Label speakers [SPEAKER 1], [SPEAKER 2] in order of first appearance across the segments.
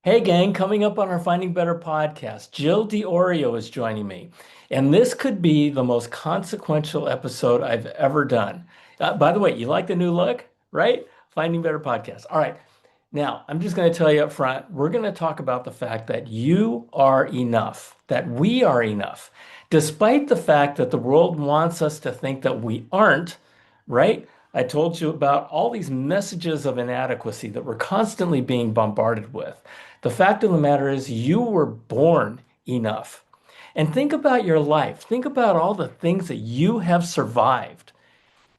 [SPEAKER 1] Hey gang, coming up on our Finding Better podcast, Jill DiIorio is joining me. And this could be the most consequential episode I've ever done. By the way, you like the new look, right? Finding Better podcast. All right. Now, I'm just going to tell you up front, we're going to talk about the fact that you are enough, that we are enough, despite the fact that the world wants us to think that we aren't, right? I told you about all these messages of inadequacy that we're constantly being bombarded with. The fact of the matter is, you were born enough. And think about your life. Think about all the things that you have survived.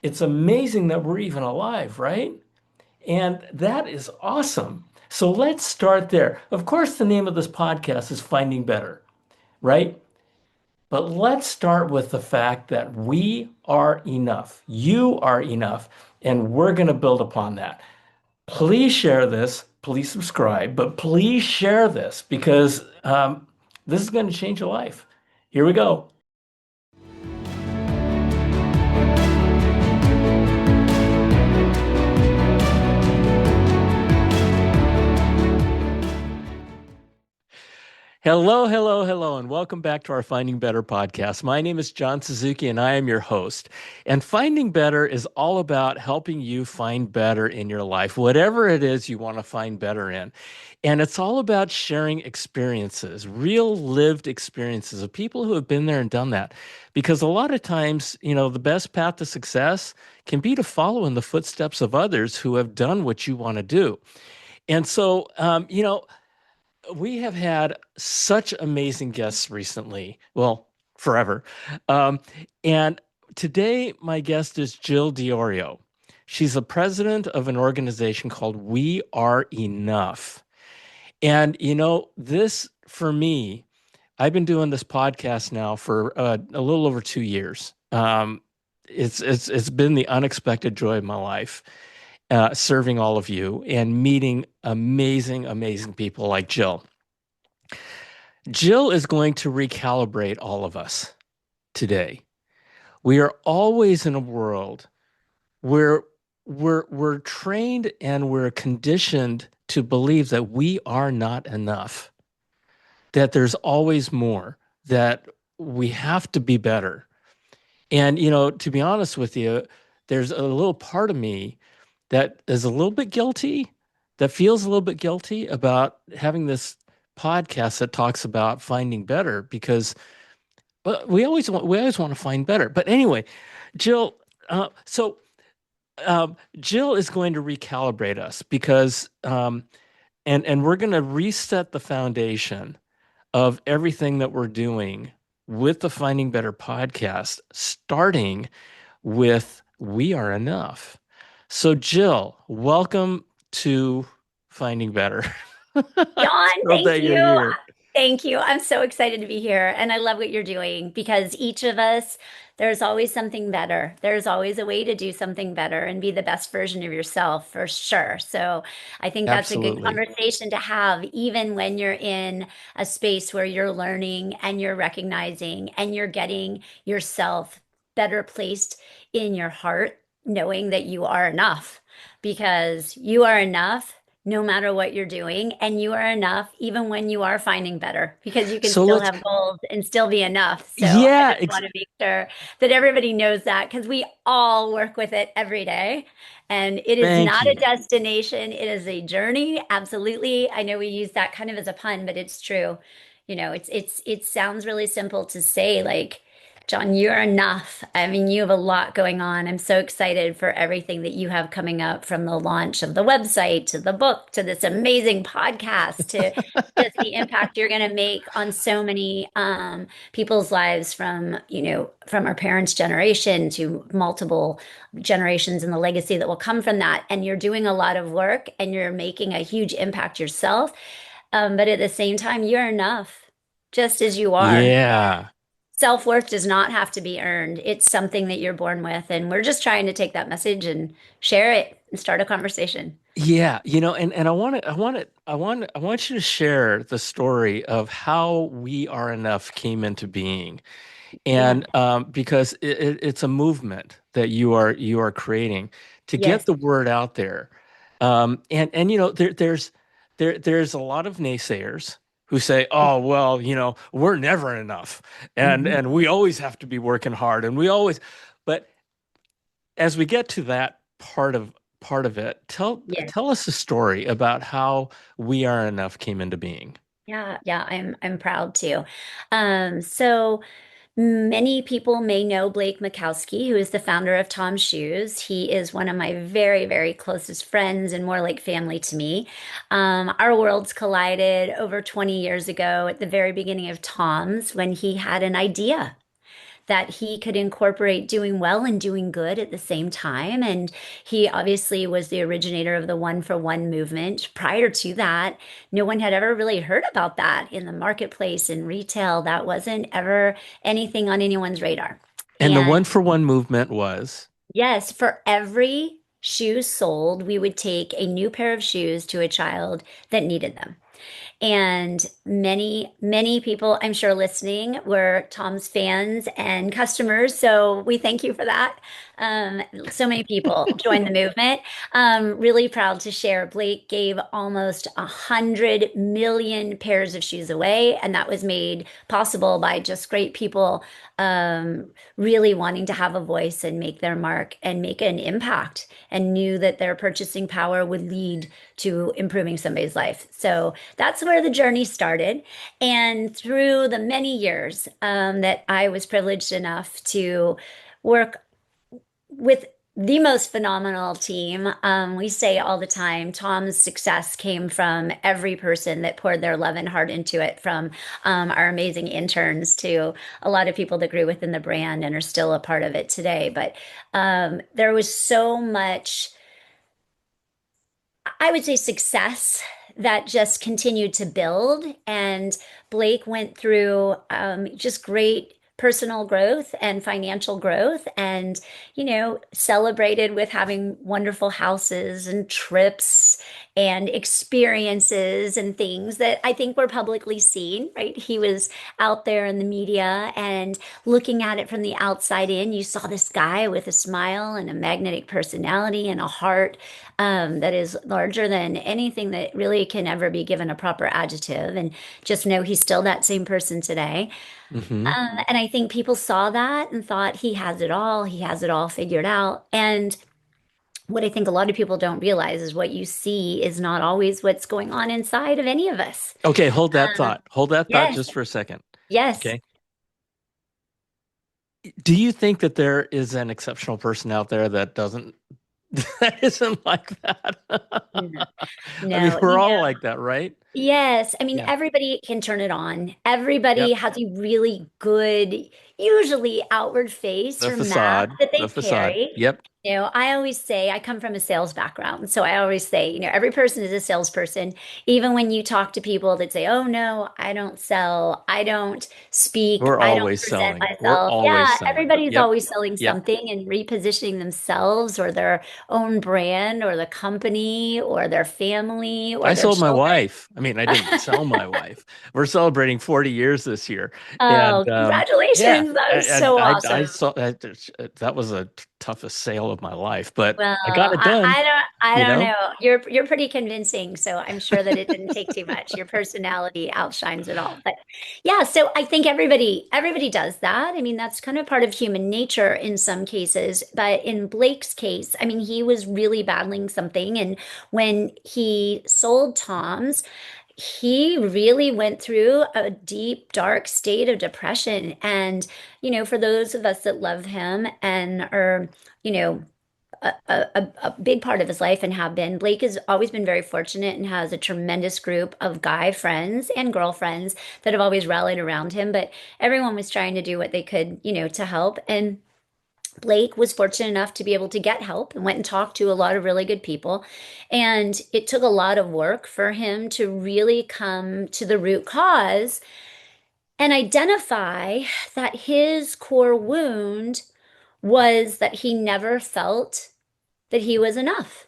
[SPEAKER 1] It's amazing that we're even alive, right? And that is awesome. So let's start there. Of course, the name of this podcast is Finding Better, right? But let's start with the fact that we are enough. You are enough. And we're going to build upon that. Please share this. Please subscribe, but please share this because this is going to change your life. Here we go. Hello, hello, hello, and welcome back to our Finding Better podcast. My name is John Suzuki, and I am your host. And Finding Better is all about helping you find better in your life, whatever it is you want to find better in. And it's all about sharing experiences, real lived experiences of people who have been there and done that. Because a lot of times, the best path to success can be to follow in the footsteps of others who have done what you want to do. And so, we have had such amazing guests recently. Well, forever. Um, and today, my guest is Jill DiIorio. She's the president of an organization called We Are Enough. And, this for me, I've been doing this podcast now for a little over 2 years. It's been the unexpected joy of my life, serving all of you and meeting amazing, amazing people like Jill. Jill is going to recalibrate all of us today. We are always in a world where we're trained and we're conditioned to believe that we are not enough, that there's always more, that we have to be better. And, to be honest with you, there's a little part of me that is a little bit guilty, that feels a little bit guilty about having this podcast that talks about finding better because we always want to find better. But anyway, Jill, Jill is going to recalibrate us because and we're going to reset the foundation of everything that we're doing with the Finding Better podcast, starting with We Are Enough. So, Jill, welcome to Finding Better.
[SPEAKER 2] John,
[SPEAKER 1] Thrilled
[SPEAKER 2] thank
[SPEAKER 1] that you're
[SPEAKER 2] you.
[SPEAKER 1] here.
[SPEAKER 2] Thank you. I'm so excited to be here. And I love what you're doing because each of us, there's always something better. There's always a way to do something better and be the best version of yourself for sure. So I think that's a good
[SPEAKER 1] Absolutely.
[SPEAKER 2] conversation to have, even when you're in a space where you're learning and you're recognizing and you're getting yourself better placed in your heart, knowing that you are enough because you are enough no matter what you're doing. And you are enough even when you are finding better because you can
[SPEAKER 1] So
[SPEAKER 2] still
[SPEAKER 1] let's,
[SPEAKER 2] have goals and still be enough. So I
[SPEAKER 1] yeah,
[SPEAKER 2] just want to make sure that everybody knows that because we all work with it every day. And it is
[SPEAKER 1] thank
[SPEAKER 2] not a
[SPEAKER 1] you.
[SPEAKER 2] destination, it is a journey. Absolutely. I know we use that kind of as a pun, but it's true. It sounds really simple to say, like, John, you're enough. I mean, you have a lot going on. I'm so excited for everything that you have coming up from the launch of the website to the book to this amazing podcast to just the impact you're going to make on so many people's lives from our parents' generation to multiple generations and the legacy that will come from that. And you're doing a lot of work and you're making a huge impact yourself. But at the same time, you're enough just as you are.
[SPEAKER 1] Yeah.
[SPEAKER 2] Self-worth does not have to be earned. It's something that you're born with. And we're just trying to take that message and share it and start a conversation.
[SPEAKER 1] Yeah, and I want you to share the story of how We Are Enough came into being.
[SPEAKER 2] Yeah.
[SPEAKER 1] And because it's a movement that you are creating to get
[SPEAKER 2] Yes.
[SPEAKER 1] the word out there. And there's there's a lot of naysayers who say, "Oh, well, we're never enough, and
[SPEAKER 2] Mhm.
[SPEAKER 1] and we always have to be working hard, and we always." But as we get to that part of it, tell
[SPEAKER 2] Yeah.
[SPEAKER 1] tell us a story about how We Are Enough came into being.
[SPEAKER 2] Yeah, yeah, I'm proud to. So many people may know Blake Mycoskie, who is the founder of Tom's Shoes. He is one of my very, very closest friends and more like family to me. Our worlds collided over 20 years ago at the very beginning of Tom's when he had an idea that he could incorporate doing well and doing good at the same time. And he obviously was the originator of the one for one movement. Prior to that, no one had ever really heard about that in the marketplace in retail. That wasn't ever anything on anyone's radar.
[SPEAKER 1] And the
[SPEAKER 2] And
[SPEAKER 1] one for one movement was,
[SPEAKER 2] yes, for every shoe sold, we would take a new pair of shoes to a child that needed them. And many, many people, I'm sure, listening were Tom's fans and customers. So we thank you for that. So many people joined the movement. Really proud to share. Blake gave almost 100 million pairs of shoes away, and that was made possible by just great people really wanting to have a voice and make their mark and make an impact, and knew that their purchasing power would lead to improving somebody's life. So that's where the journey started. And through the many years that I was privileged enough to work with the most phenomenal team. We say all the time, Tom's success came from every person that poured their love and heart into it, from our amazing interns to a lot of people that grew within the brand and are still a part of it today. But there was so much, I would say, success that just continued to build. And Blake went through just great personal growth and financial growth, and, celebrated with having wonderful houses and trips and experiences and things that I think were publicly seen, right? He was out there in the media, and looking at it from the outside in, you saw this guy with a smile and a magnetic personality and a heart that is larger than anything that really can ever be given a proper adjective. And just know he's still that same person today.
[SPEAKER 1] hmm
[SPEAKER 2] And I think people saw that and thought he has it all. He has it all figured out. And what I think a lot of people don't realize is what you see is not always what's going on inside of any of us.
[SPEAKER 1] Okay, hold that
[SPEAKER 2] Um,
[SPEAKER 1] thought. Hold that thought
[SPEAKER 2] yes,
[SPEAKER 1] just for a second.
[SPEAKER 2] yes.
[SPEAKER 1] Okay. Do you think that there is an exceptional person out there that doesn't that isn't like that?
[SPEAKER 2] No,
[SPEAKER 1] I mean,
[SPEAKER 2] no.
[SPEAKER 1] we're all like that, right?
[SPEAKER 2] Yes, I mean,
[SPEAKER 1] Yeah.
[SPEAKER 2] everybody can turn it on. Everybody
[SPEAKER 1] Yep.
[SPEAKER 2] has a really good, usually outward face
[SPEAKER 1] The
[SPEAKER 2] or mask
[SPEAKER 1] facade.
[SPEAKER 2] that
[SPEAKER 1] The
[SPEAKER 2] they
[SPEAKER 1] facade.
[SPEAKER 2] carry.
[SPEAKER 1] Yep.
[SPEAKER 2] I always say I come from a sales background. So I always say, every person is a salesperson. Even when you talk to people that say, oh, no, I don't sell, I don't speak,
[SPEAKER 1] We're
[SPEAKER 2] I don't
[SPEAKER 1] always
[SPEAKER 2] present
[SPEAKER 1] selling. We're
[SPEAKER 2] myself.
[SPEAKER 1] always
[SPEAKER 2] Yeah,
[SPEAKER 1] selling.
[SPEAKER 2] everybody's
[SPEAKER 1] Yep.
[SPEAKER 2] always selling
[SPEAKER 1] Yep.
[SPEAKER 2] something and repositioning themselves or their own brand or the company or their family or
[SPEAKER 1] I
[SPEAKER 2] their
[SPEAKER 1] sold my
[SPEAKER 2] children.
[SPEAKER 1] wife. I mean, I didn't sell my wife. We're celebrating 40 years this year.
[SPEAKER 2] Oh,
[SPEAKER 1] And yeah,
[SPEAKER 2] congratulations. That is
[SPEAKER 1] and
[SPEAKER 2] so
[SPEAKER 1] I
[SPEAKER 2] awesome.
[SPEAKER 1] saw that was a toughest sale of my life, but
[SPEAKER 2] Well,
[SPEAKER 1] I got it
[SPEAKER 2] I,
[SPEAKER 1] done,
[SPEAKER 2] I don't I
[SPEAKER 1] you
[SPEAKER 2] don't
[SPEAKER 1] know?
[SPEAKER 2] know. You're pretty convincing, so I'm sure that it didn't take too much. Your personality outshines it all. But yeah, so I think everybody does that. I mean, that's kind of part of human nature in some cases. But in Blake's case, I mean, he was really battling something, and when he sold Tom's, he really went through a deep, dark state of depression. And, for those of us that love him and are, you know, a big part of his life and have been. Blake has always been very fortunate and has a tremendous group of guy friends and girlfriends that have always rallied around him. But everyone was trying to do what they could, to help. And Blake was fortunate enough to be able to get help and went and talked to a lot of really good people. And it took a lot of work for him to really come to the root cause and identify that his core wound was that he never felt that he was enough.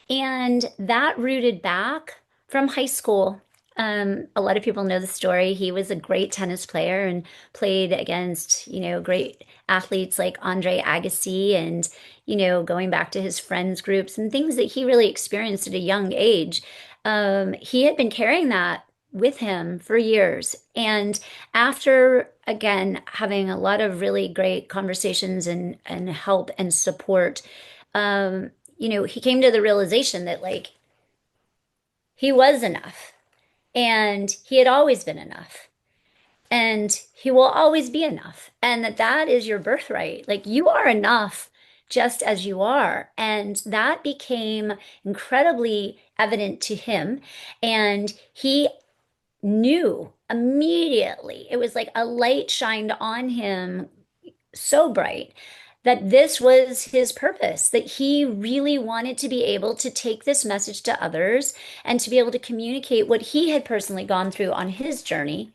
[SPEAKER 2] And that rooted back from high school. A lot of people know the story. He was a great tennis player and played against, great athletes like Andre Agassi and, going back to his friends groups and things that he really experienced at a young age. He had been carrying that with him for years. And after, again, having a lot of really great conversations and help and support, he came to the realization that like he was enough and he had always been enough and he will always be enough and that is your birthright. Like you are enough just as you are. And that became incredibly evident to him. And he knew immediately. It was like a light shined on him so bright that this was his purpose, that he really wanted to be able to take this message to others and to be able to communicate what he had personally gone through on his journey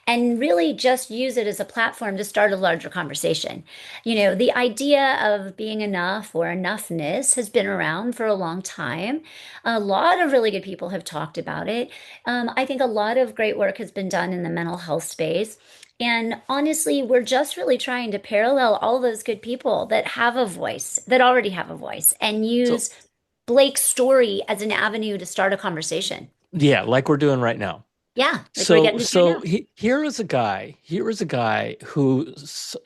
[SPEAKER 2] and really just use it as a platform to start a larger conversation. The idea of being enough or enoughness has been around for a long time. A lot of really good people have talked about it. I think a lot of great work has been done in the mental health space. And honestly, we're just really trying to parallel all those good people that have a voice, that already have a voice, and
[SPEAKER 1] So
[SPEAKER 2] use Blake's story as an avenue to start a conversation.
[SPEAKER 1] yeah, like we're doing right now.
[SPEAKER 2] Yeah, like we're
[SPEAKER 1] So
[SPEAKER 2] getting to do
[SPEAKER 1] so
[SPEAKER 2] now.
[SPEAKER 1] here is a guy who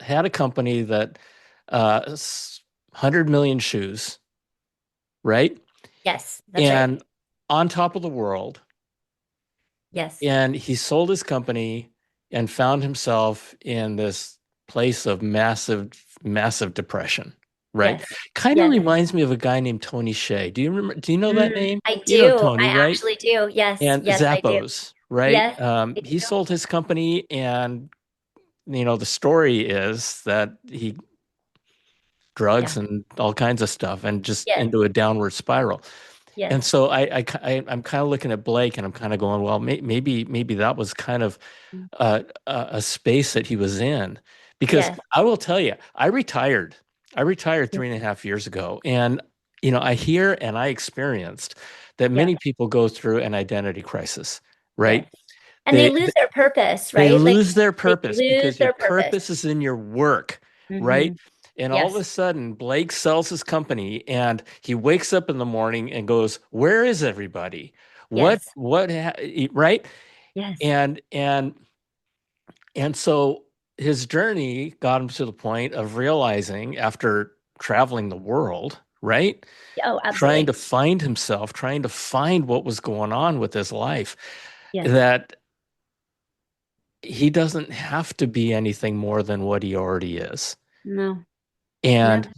[SPEAKER 1] had a company that 100 million shoes, right?
[SPEAKER 2] Yes, that's right.
[SPEAKER 1] And on top of the world.
[SPEAKER 2] Yes,
[SPEAKER 1] And he sold his company and found himself in this place of massive depression, right?
[SPEAKER 2] yes,
[SPEAKER 1] Kind of
[SPEAKER 2] yes.
[SPEAKER 1] reminds me of a guy named Tony Hsieh. Do you know that name?
[SPEAKER 2] I
[SPEAKER 1] You know
[SPEAKER 2] do.
[SPEAKER 1] Tony,
[SPEAKER 2] I
[SPEAKER 1] right?
[SPEAKER 2] actually do. Yes,
[SPEAKER 1] And
[SPEAKER 2] yes, I do.
[SPEAKER 1] Zappos, right?
[SPEAKER 2] Yes, I
[SPEAKER 1] He
[SPEAKER 2] do.
[SPEAKER 1] sold his company, and the story is that he drugs
[SPEAKER 2] Yeah.
[SPEAKER 1] and all kinds of stuff and just
[SPEAKER 2] Yes,
[SPEAKER 1] into a downward spiral. And
[SPEAKER 2] yes,
[SPEAKER 1] so I'm kind of looking at Blake and I'm kind of going, well, maybe that was kind of a space that he was in. Because
[SPEAKER 2] yes,
[SPEAKER 1] I will tell you, I retired 3.5 years ago, and I hear and I experienced that
[SPEAKER 2] yeah,
[SPEAKER 1] many people go through an identity crisis,
[SPEAKER 2] yes.
[SPEAKER 1] right?
[SPEAKER 2] And they
[SPEAKER 1] They
[SPEAKER 2] lose their purpose,
[SPEAKER 1] they
[SPEAKER 2] right? Like
[SPEAKER 1] lose their
[SPEAKER 2] they
[SPEAKER 1] purpose
[SPEAKER 2] lose
[SPEAKER 1] because your
[SPEAKER 2] their purpose.
[SPEAKER 1] purpose is in your work, right?
[SPEAKER 2] Hmm.
[SPEAKER 1] And all of a
[SPEAKER 2] Yes,
[SPEAKER 1] sudden, Blake sells his company and he wakes up in the morning and goes, "Where is everybody?
[SPEAKER 2] yes,
[SPEAKER 1] Right?"
[SPEAKER 2] yes.
[SPEAKER 1] And so his journey got him to the point of realizing after traveling the world, right?
[SPEAKER 2] Oh,
[SPEAKER 1] Trying to
[SPEAKER 2] absolutely.
[SPEAKER 1] find himself, trying to find what was going on with his life,
[SPEAKER 2] Yes.
[SPEAKER 1] that he doesn't have to be anything more than what he already is.
[SPEAKER 2] No, no,
[SPEAKER 1] And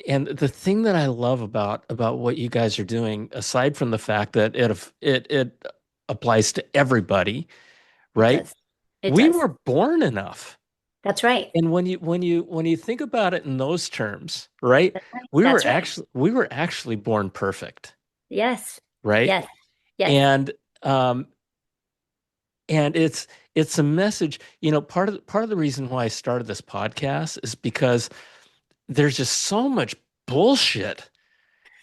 [SPEAKER 1] and the thing that I love about what you guys are doing, aside from the fact that it applies to everybody,
[SPEAKER 2] it
[SPEAKER 1] right?
[SPEAKER 2] does. It
[SPEAKER 1] We
[SPEAKER 2] does.
[SPEAKER 1] were born enough.
[SPEAKER 2] That's right.
[SPEAKER 1] And when you think about it in those terms, right?
[SPEAKER 2] That's right.
[SPEAKER 1] We were
[SPEAKER 2] That's right.
[SPEAKER 1] actually born perfect,
[SPEAKER 2] Yes.
[SPEAKER 1] right?
[SPEAKER 2] Yes. Yes.
[SPEAKER 1] And um and it's a message, part of the reason why I started this podcast is because there's just so much bullshit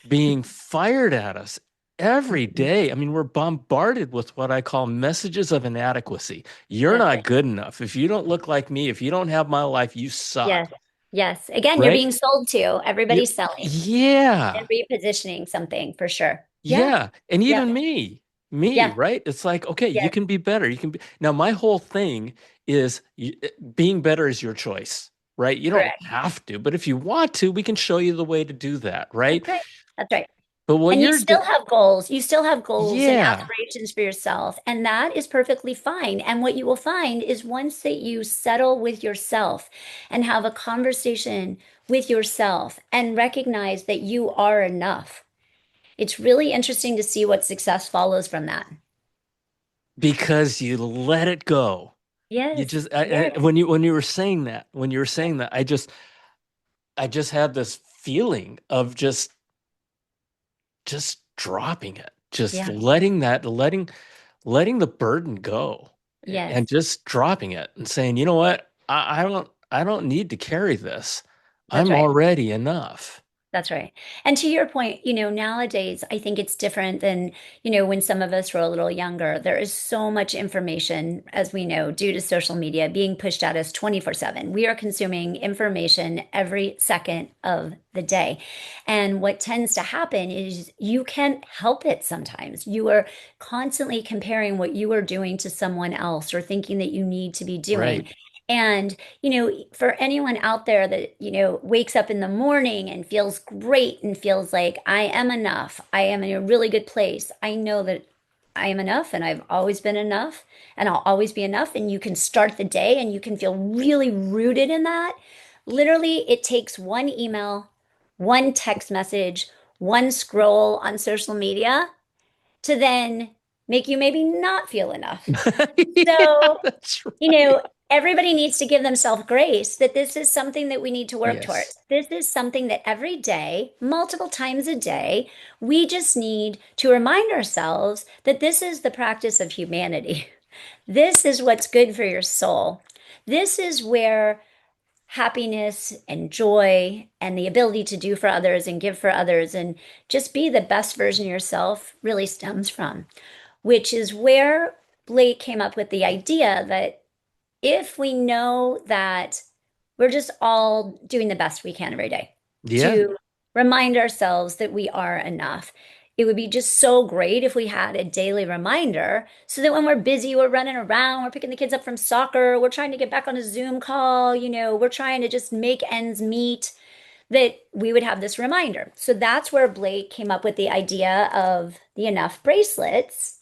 [SPEAKER 1] being fired at us every
[SPEAKER 2] Mhm.
[SPEAKER 1] day. I mean, we're bombarded with what I call messages of inadequacy. You're
[SPEAKER 2] That's
[SPEAKER 1] not
[SPEAKER 2] it.
[SPEAKER 1] good enough. If you don't look like me, if you don't have my life, you suck,
[SPEAKER 2] Yes. Yes. Again, you're
[SPEAKER 1] right?
[SPEAKER 2] being sold to.
[SPEAKER 1] You,
[SPEAKER 2] Everybody's selling and
[SPEAKER 1] yeah,
[SPEAKER 2] repositioning something for sure. Yeah.
[SPEAKER 1] yeah. And
[SPEAKER 2] Yeah.
[SPEAKER 1] even me,
[SPEAKER 2] Yeah.
[SPEAKER 1] right? It's like, okay, you
[SPEAKER 2] Yes.
[SPEAKER 1] can be better. You can be. Now, my whole thing is being better is your choice, right? You don't
[SPEAKER 2] Correct.
[SPEAKER 1] have to, but if you want to, we can show you the way to do that,
[SPEAKER 2] That's
[SPEAKER 1] right?
[SPEAKER 2] right. That's right.
[SPEAKER 1] But what
[SPEAKER 2] And you
[SPEAKER 1] you're
[SPEAKER 2] still
[SPEAKER 1] doing,
[SPEAKER 2] have goals. You still have goals and
[SPEAKER 1] yeah.
[SPEAKER 2] aspirations for yourself. And that is perfectly fine. And what you will find is once that you settle with yourself and have a conversation with yourself and recognize that you are enough, it's really interesting to see what success follows from that.
[SPEAKER 1] Because you let it go. You
[SPEAKER 2] Yes.
[SPEAKER 1] just
[SPEAKER 2] Yes.
[SPEAKER 1] when you were saying that, I just had this feeling of just dropping it, just
[SPEAKER 2] Yeah.
[SPEAKER 1] letting the burden go
[SPEAKER 2] Yes.
[SPEAKER 1] and just dropping it and saying, you know what? I don't need to carry this.
[SPEAKER 2] That's
[SPEAKER 1] I'm
[SPEAKER 2] right.
[SPEAKER 1] already enough.
[SPEAKER 2] That's right. And to your point, nowadays, I think it's different than, when some of us were a little younger. There is so much information, as we know, due to social media being pushed at us 24/7. We are consuming information every second of the day. And what tends to happen is you can't help it sometimes. You are constantly comparing what you are doing to someone else or thinking that you need to be
[SPEAKER 1] Right.
[SPEAKER 2] doing. And for anyone out there that, wakes up in the morning and feels great and feels like I am enough, I am in a really good place. I know that I am enough and I've always been enough and I'll always be enough. And you can start the day and you can feel really rooted in that. Literally, it takes one email, one text message, one scroll on social media to then make you maybe not feel enough.
[SPEAKER 1] Yeah,
[SPEAKER 2] So,
[SPEAKER 1] that's right.
[SPEAKER 2] everybody needs to give themselves grace that this is something that we need to work
[SPEAKER 1] Yes.
[SPEAKER 2] towards. This is something that every day, multiple times a day, we just need to remind ourselves that this is the practice of humanity. This is what's good for your soul. This is where happiness and joy and the ability to do for others and give for others and just be the best version of yourself really stems from, which is where Blake came up with the idea that if we know that we're just all doing the best we can every day
[SPEAKER 1] Yeah.
[SPEAKER 2] to remind ourselves that we are enough. It would be just so great if we had a daily reminder so that when we're busy, we're running around, we're picking the kids up from soccer, we're trying to get back on a Zoom call, we're trying to just make ends meet, that we would have this reminder. So that's where Blake came up with the idea of the Enough bracelets.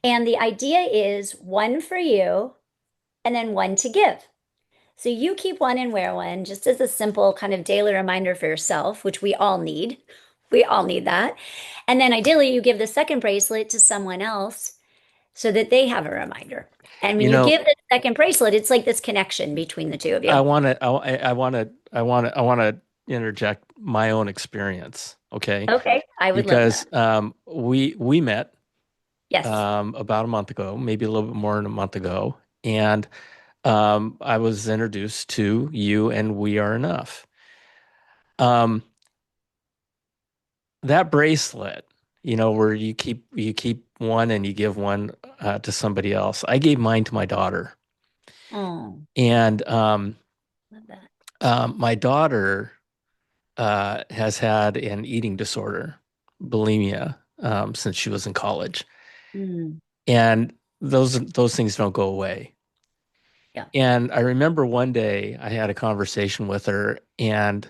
[SPEAKER 2] And the idea is one for you and then one to give. So you keep one and wear one just as a simple kind of daily reminder for yourself, which we all need. We all need that. And then ideally, you give the second bracelet to someone else so that they have a reminder. And when
[SPEAKER 1] You
[SPEAKER 2] you
[SPEAKER 1] know,
[SPEAKER 2] give the second bracelet, it's like this connection between the two of
[SPEAKER 1] I
[SPEAKER 2] you.
[SPEAKER 1] want to, I want to interject my own experience, okay?
[SPEAKER 2] Okay, I would love
[SPEAKER 1] Because
[SPEAKER 2] that.
[SPEAKER 1] we met
[SPEAKER 2] Yes.
[SPEAKER 1] about a month ago, maybe a little bit more than a month ago, and I was introduced to you and We Are Enough. Um, that bracelet, where you keep one and you give one to somebody else. I gave mine to my daughter,
[SPEAKER 2] Oh,
[SPEAKER 1] and
[SPEAKER 2] love that.
[SPEAKER 1] my daughter has had an eating disorder, bulimia, since she was in college,
[SPEAKER 2] Mm,
[SPEAKER 1] and those things don't go away.
[SPEAKER 2] yeah.
[SPEAKER 1] And I remember one day I had a conversation with her, and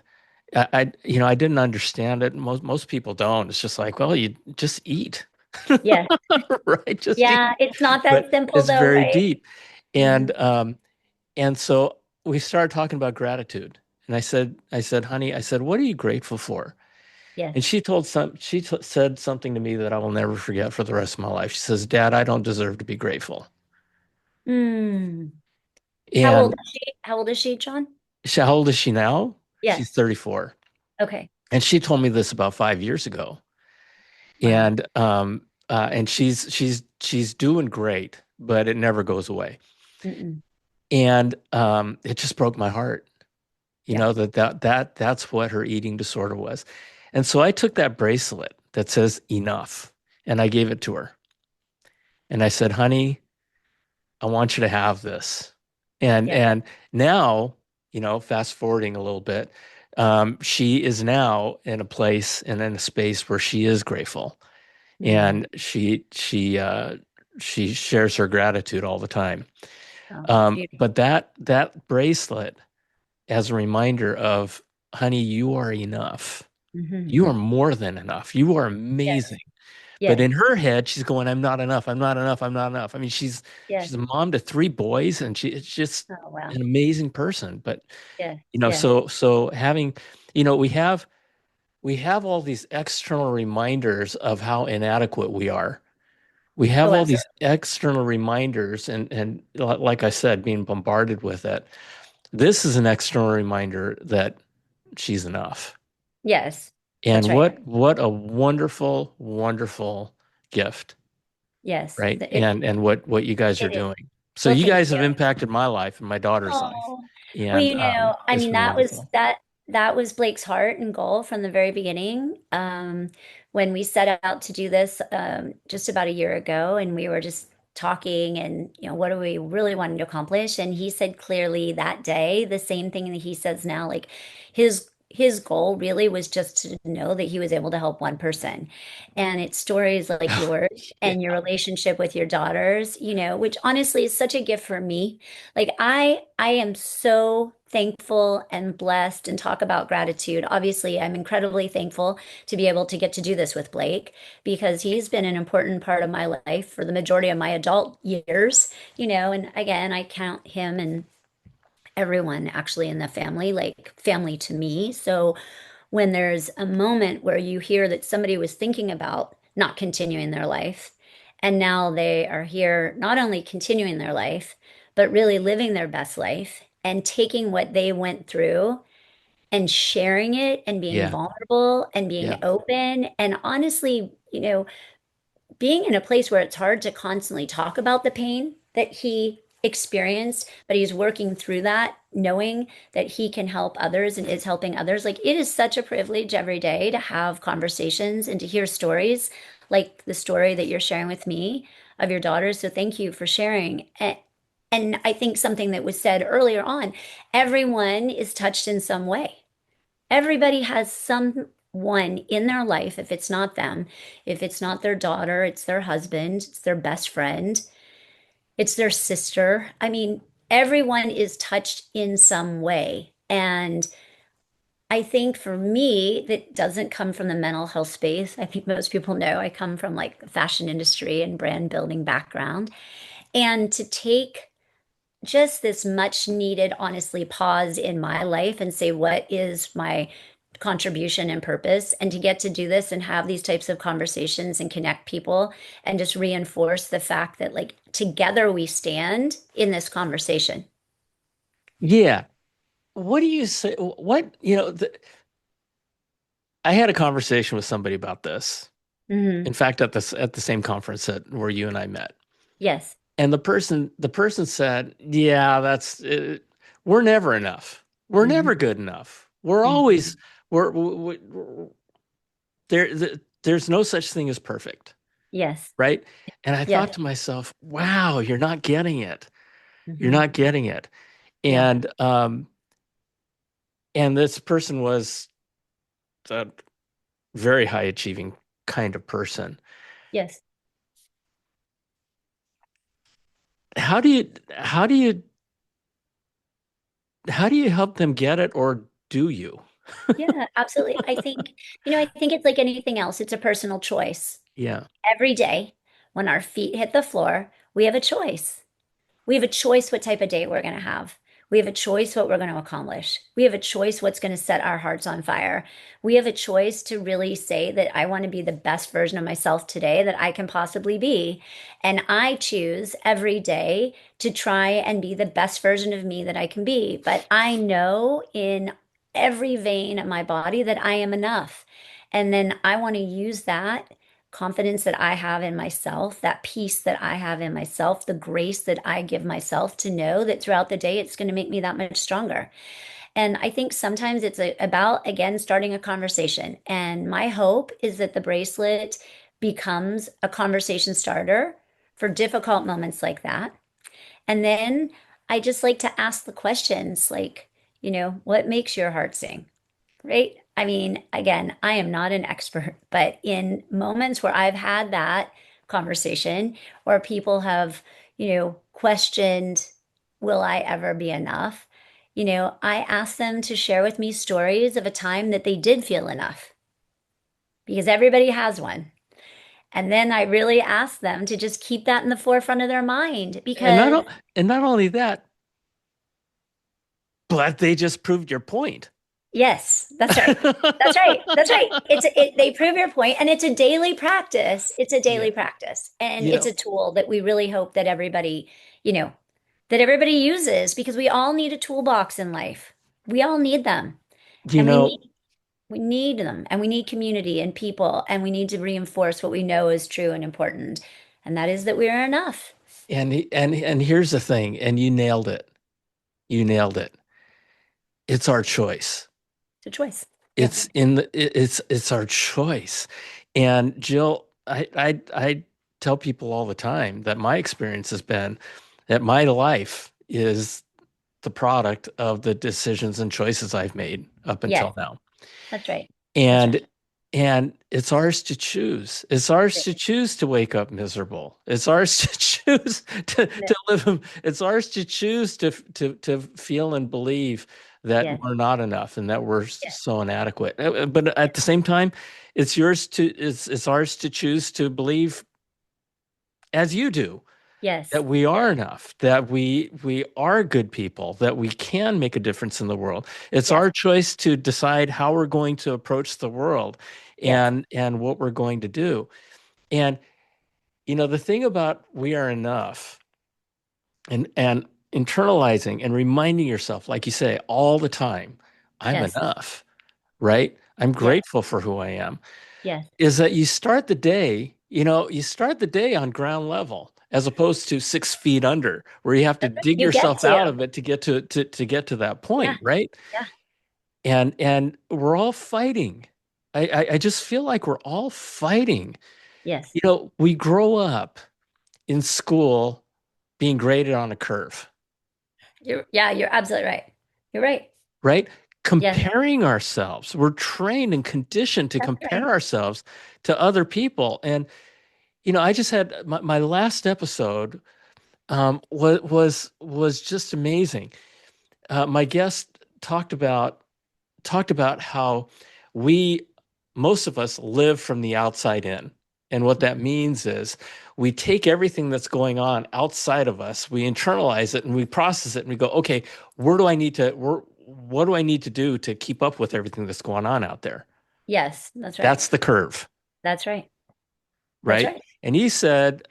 [SPEAKER 1] I didn't understand it. Most people don't. It's just like, well, you just eat,
[SPEAKER 2] Yes.
[SPEAKER 1] right? Just eat.
[SPEAKER 2] Yeah, it's not that
[SPEAKER 1] But
[SPEAKER 2] simple
[SPEAKER 1] it's
[SPEAKER 2] though,
[SPEAKER 1] very
[SPEAKER 2] right?
[SPEAKER 1] deep,
[SPEAKER 2] Hmm.
[SPEAKER 1] and so we started talking about gratitude. And I said, honey, I said, what are you grateful for?
[SPEAKER 2] Yes.
[SPEAKER 1] And she said something to me that I will never forget for the rest of my life. She says, Dad, I don't deserve to be grateful.
[SPEAKER 2] Mm. How old
[SPEAKER 1] And
[SPEAKER 2] is she? How old is she, John?
[SPEAKER 1] how old is she now? She's
[SPEAKER 2] Yes.
[SPEAKER 1] 34.
[SPEAKER 2] Okay.
[SPEAKER 1] And she told me this about 5 years ago.
[SPEAKER 2] Wow.
[SPEAKER 1] And she's doing great, but it never goes away.
[SPEAKER 2] Mm-mm.
[SPEAKER 1] And it just broke my heart,
[SPEAKER 2] Yeah.
[SPEAKER 1] that's what her eating disorder was. And so I took that bracelet that says enough and I gave it to her. And I said, honey, I want you to have this. And
[SPEAKER 2] Yeah.
[SPEAKER 1] and now, fast forwarding a little bit, she is now in a place and in a space where she is grateful,
[SPEAKER 2] Mm.
[SPEAKER 1] and she shares her gratitude all the time.
[SPEAKER 2] Oh, that's beautiful.
[SPEAKER 1] But that bracelet as a reminder of, honey, you are enough.
[SPEAKER 2] Hmm.
[SPEAKER 1] You are more than enough. You are
[SPEAKER 2] Yes.
[SPEAKER 1] amazing. But
[SPEAKER 2] Yes.
[SPEAKER 1] in her head, she's going, I'm not enough. I'm not enough. I'm not enough. I mean, she's
[SPEAKER 2] Yes.
[SPEAKER 1] a mom to three boys, and it's just
[SPEAKER 2] Oh, wow.
[SPEAKER 1] an amazing person. But
[SPEAKER 2] Yes. Yes.
[SPEAKER 1] so having, we have all these external reminders of how inadequate we are. We have
[SPEAKER 2] Oh,
[SPEAKER 1] all these
[SPEAKER 2] absolutely.
[SPEAKER 1] external reminders, and like I said, being bombarded with it. This is an external reminder that she's enough.
[SPEAKER 2] Yes. That's
[SPEAKER 1] And
[SPEAKER 2] right.
[SPEAKER 1] what a wonderful, wonderful gift.
[SPEAKER 2] Yes.
[SPEAKER 1] Right? And what you guys are
[SPEAKER 2] It is.
[SPEAKER 1] doing. So
[SPEAKER 2] Well,
[SPEAKER 1] you
[SPEAKER 2] thank
[SPEAKER 1] guys
[SPEAKER 2] you.
[SPEAKER 1] have impacted my life and my daughter's life,
[SPEAKER 2] Oh, well,
[SPEAKER 1] and
[SPEAKER 2] I
[SPEAKER 1] it's
[SPEAKER 2] mean,
[SPEAKER 1] been wonderful.
[SPEAKER 2] that was Blake's heart and goal from the very beginning. When we set out to do this just about a year ago, and we were just talking, and what do we really want to accomplish? And he said clearly that day the same thing that he says now. Like his goal really was just to know that he was able to help one person. And it's stories like yours
[SPEAKER 1] Yeah.
[SPEAKER 2] and your relationship with your daughters, which honestly is such a gift for me. Like I am so thankful and blessed, and talk about gratitude. Obviously, I'm incredibly thankful to be able to get to do this with Blake because he's been an important part of my life for the majority of my adult years, and again, I count him and everyone actually in the family like family to me. So when there's a moment where you hear that somebody was thinking about not continuing their life, and now they are here not only continuing their life, but really living their best life and taking what they went through and sharing it and being
[SPEAKER 1] Yeah.
[SPEAKER 2] vulnerable and being
[SPEAKER 1] Yeah.
[SPEAKER 2] open. And honestly, being in a place where it's hard to constantly talk about the pain that he experienced, but he's working through that, knowing that he can help others and is helping others. Like it is such a privilege every day to have conversations and to hear stories like the story that you're sharing with me of your daughters. So thank you for sharing. And I think something that was said earlier on, everyone is touched in some way. Everybody has someone in their life, if it's not them, if it's not their daughter, it's their husband, it's their best friend, it's their sister. I mean, everyone is touched in some way. And I think for me, that doesn't come from the mental health space. I think most people know I come from like the fashion industry and brand building background. And to take just this much needed, honestly, pause in my life and say, what is my contribution and purpose? And to get to do this and have these types of conversations and connect people and just reinforce the fact that, like, together we stand in this conversation.
[SPEAKER 1] Yeah. What do you say? I had a conversation with somebody about this. In
[SPEAKER 2] Hmm.
[SPEAKER 1] fact, at the same conference that where you and I met.
[SPEAKER 2] Yes.
[SPEAKER 1] And the person said, "Yeah, we're never enough. We're never
[SPEAKER 2] Hmm.
[SPEAKER 1] good enough. We're always
[SPEAKER 2] Hmm.
[SPEAKER 1] we're there's no such thing as perfect,
[SPEAKER 2] Yes.
[SPEAKER 1] right?" And I thought
[SPEAKER 2] Yes.
[SPEAKER 1] to myself, "Wow, you're not getting it. You're
[SPEAKER 2] Hmm.
[SPEAKER 1] not getting it."
[SPEAKER 2] Yeah.
[SPEAKER 1] And this person was a very high achieving kind of person.
[SPEAKER 2] Yes.
[SPEAKER 1] How do you how do you how do you help them get it, or do you?
[SPEAKER 2] Yeah, absolutely. I think it's like anything else. It's a personal choice.
[SPEAKER 1] Yeah.
[SPEAKER 2] Every day when our feet hit the floor, we have a choice. We have a choice what type of day we're going to have. We have a choice what we're going to accomplish. We have a choice what's going to set our hearts on fire. We have a choice to really say that I want to be the best version of myself today that I can possibly be. And I choose every day to try and be the best version of me that I can be. But I know in every vein of my body that I am enough. And then I want to use that confidence that I have in myself, that peace that I have in myself, the grace that I give myself to know that throughout the day it's going to make me that much stronger. And I think sometimes it's about, again, starting a conversation. And my hope is that the bracelet becomes a conversation starter for difficult moments like that. And then I just like to ask the questions like, what makes your heart sing? Right? I mean, again, I am not an expert, but in moments where I've had that conversation or people have, questioned, will I ever be enough? I ask them to share with me stories of a time that they did feel enough because everybody has one. And then I really ask them to just keep that in the forefront of their mind
[SPEAKER 1] And not
[SPEAKER 2] because
[SPEAKER 1] o- and not only that, but they just proved your point.
[SPEAKER 2] yes, that's right. That's right. That's right. They prove your point, and it's a daily practice. It's a
[SPEAKER 1] Yeah.
[SPEAKER 2] daily practice, and
[SPEAKER 1] You
[SPEAKER 2] it's
[SPEAKER 1] know,
[SPEAKER 2] a tool that we really hope that everybody, you know, that everybody uses because we all need a toolbox in life. We all need them,
[SPEAKER 1] you
[SPEAKER 2] and
[SPEAKER 1] know,
[SPEAKER 2] we need them, and we need community and people, and we need to reinforce what we know is true and important, and that is that we are enough.
[SPEAKER 1] and here's the thing, and you nailed it. You nailed it. It's our choice.
[SPEAKER 2] It's a choice. Yep.
[SPEAKER 1] It's our choice. And Jill, I tell people all the time that my experience has been that my life is the product of the decisions and choices I've made up
[SPEAKER 2] Yes,
[SPEAKER 1] until now.
[SPEAKER 2] that's right. That's right.
[SPEAKER 1] And it's ours to choose. It's ours to choose to wake up miserable. It's ours to choose to live. It's ours to choose to feel and believe that
[SPEAKER 2] Yes,
[SPEAKER 1] we're not enough and that we're
[SPEAKER 2] yes,
[SPEAKER 1] so inadequate. But at the same time, it's ours to choose to believe as you do
[SPEAKER 2] yes,
[SPEAKER 1] that we
[SPEAKER 2] yes,
[SPEAKER 1] are enough, that we are good people, that we can make a difference in the world. It's
[SPEAKER 2] yes,
[SPEAKER 1] our choice to decide how we're going to approach the world
[SPEAKER 2] yes,
[SPEAKER 1] and what we're going to do. And the thing about we are enough and internalizing and reminding yourself, like you say, all the time, I'm
[SPEAKER 2] yes,
[SPEAKER 1] enough, right? I'm
[SPEAKER 2] yes,
[SPEAKER 1] grateful for who I am.
[SPEAKER 2] yes.
[SPEAKER 1] Is that you start the day on ground level as opposed to 6 feet under, where you have to
[SPEAKER 2] That's right.
[SPEAKER 1] dig
[SPEAKER 2] You get
[SPEAKER 1] yourself out
[SPEAKER 2] to.
[SPEAKER 1] of it to get to get to that
[SPEAKER 2] Yeah,
[SPEAKER 1] point, right?
[SPEAKER 2] yeah,
[SPEAKER 1] And we're all fighting. I just feel like we're all fighting.
[SPEAKER 2] yes.
[SPEAKER 1] We grow up in school being graded on a curve,
[SPEAKER 2] You're absolutely right. You're right.
[SPEAKER 1] right?
[SPEAKER 2] Yes,
[SPEAKER 1] Comparing ourselves. We're trained and conditioned to
[SPEAKER 2] that's
[SPEAKER 1] compare
[SPEAKER 2] right.
[SPEAKER 1] ourselves to other people. And I just had my last episode was just amazing. My guest talked about how we most of us live from the outside in, and what that means is we take everything that's going on outside of us, we internalize it, and we process it, and we go, okay, what do I need to do to keep up with everything that's going on out there?
[SPEAKER 2] Yes, that's right.
[SPEAKER 1] That's the curve,
[SPEAKER 2] That's right. That's
[SPEAKER 1] right?
[SPEAKER 2] right.
[SPEAKER 1] And he said,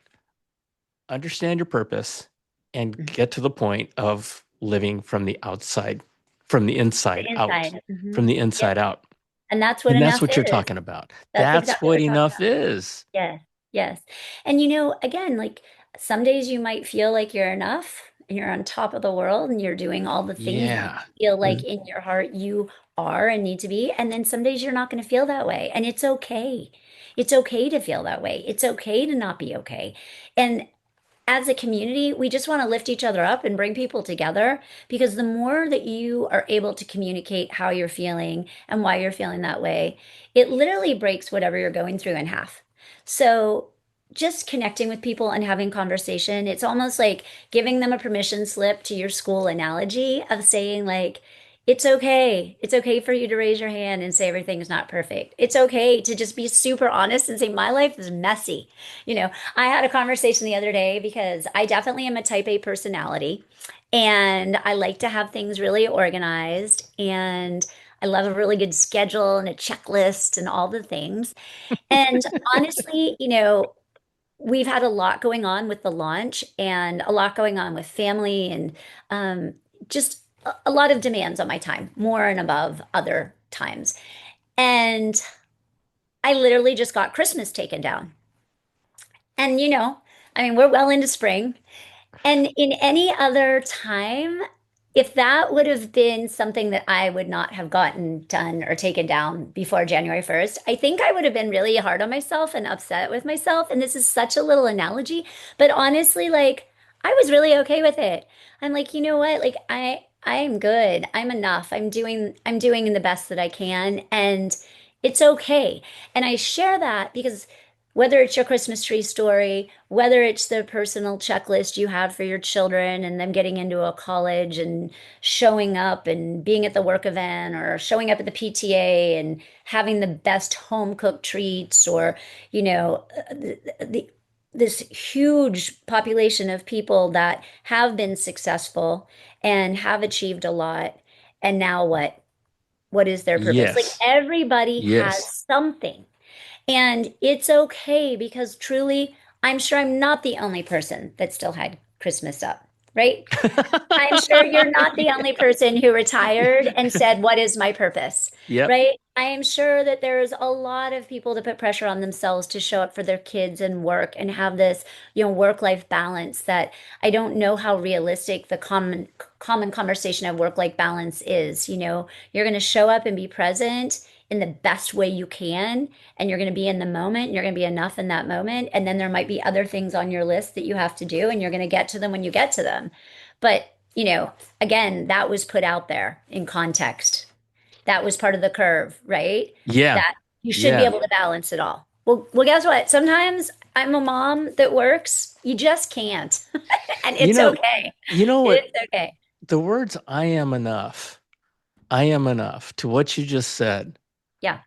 [SPEAKER 1] understand your purpose and
[SPEAKER 2] Mhm.
[SPEAKER 1] get to the point of living from the outside, from the
[SPEAKER 2] The
[SPEAKER 1] inside out,
[SPEAKER 2] inside.
[SPEAKER 1] from the
[SPEAKER 2] Yes.
[SPEAKER 1] inside out.
[SPEAKER 2] And that's what
[SPEAKER 1] And that's
[SPEAKER 2] enough
[SPEAKER 1] what you're
[SPEAKER 2] is.
[SPEAKER 1] talking about.
[SPEAKER 2] That's
[SPEAKER 1] That's
[SPEAKER 2] exactly what
[SPEAKER 1] what
[SPEAKER 2] we're talking
[SPEAKER 1] enough
[SPEAKER 2] about.
[SPEAKER 1] is.
[SPEAKER 2] Yes, yes. And again, like some days you might feel like you're enough and you're on top of the world and you're doing all the things that you
[SPEAKER 1] Yeah.
[SPEAKER 2] feel like
[SPEAKER 1] Mm.
[SPEAKER 2] in your heart you are and need to be. And then some days you're not going to feel that way. And it's okay. It's okay to feel that way. It's okay to not be okay. And as a community, we just want to lift each other up and bring people together because the more that you are able to communicate how you're feeling and why you're feeling that way, it literally breaks whatever you're going through in half. So, just connecting with people and having conversation, it's almost like giving them a permission slip to your school analogy of saying, like, it's okay. It's okay for you to raise your hand and say everything's not perfect. It's okay to just be super honest and say, my life is messy. You know, I had a conversation the other day because I definitely am a type A personality and I like to have things really organized and I love a really good schedule and a checklist and all the things. And honestly, we've had a lot going on with the launch and a lot going on with family and just a lot of demands on my time, more and above other times. And I literally just got Christmas taken down. And I mean, we're well into spring. And in any other time, if that would have been something that I would not have gotten done or taken down before January 1st, I think I would have been really hard on myself and upset with myself. And this is such a little analogy, but honestly, like I was really okay with it. I'm like, you know what? Like I am good. I'm enough. I'm doing the best that I can and it's okay. And I share that because whether it's your Christmas tree story, whether it's the personal checklist you have for your children and them getting into a college and showing up and being at the work event or showing up at the PTA and having the best home cooked treats or, this huge population of people that have been successful and have achieved a lot. And now what? What is their purpose? Like
[SPEAKER 1] Yes.
[SPEAKER 2] everybody has
[SPEAKER 1] Yes.
[SPEAKER 2] something. And it's okay because truly, I'm sure I'm not the only person that still had Christmas up. right? I'm sure you're not the only person who retired and said, "What is my purpose?"
[SPEAKER 1] Yep.
[SPEAKER 2] Right? I am sure that there's a lot of people that put pressure on themselves to show up for their kids and work and have this, work-life balance that I don't know how realistic the common conversation of work-life balance is. You're going to show up and be present in the best way you can, and you're going to be in the moment, and you're going to be enough in that moment, and then there might be other things on your list that you have to do, and you're going to get to them when you get to them. But again, that was put out there in context. That was part of the curve, right?
[SPEAKER 1] Yeah.
[SPEAKER 2] That you should be
[SPEAKER 1] Yeah.
[SPEAKER 2] able to balance it all. Well, guess what? Sometimes I'm a mom that works. You just can't. And
[SPEAKER 1] You
[SPEAKER 2] it's
[SPEAKER 1] know,
[SPEAKER 2] okay.
[SPEAKER 1] you know what?
[SPEAKER 2] It's okay.
[SPEAKER 1] The words I am enough to what you just said
[SPEAKER 2] Yeah.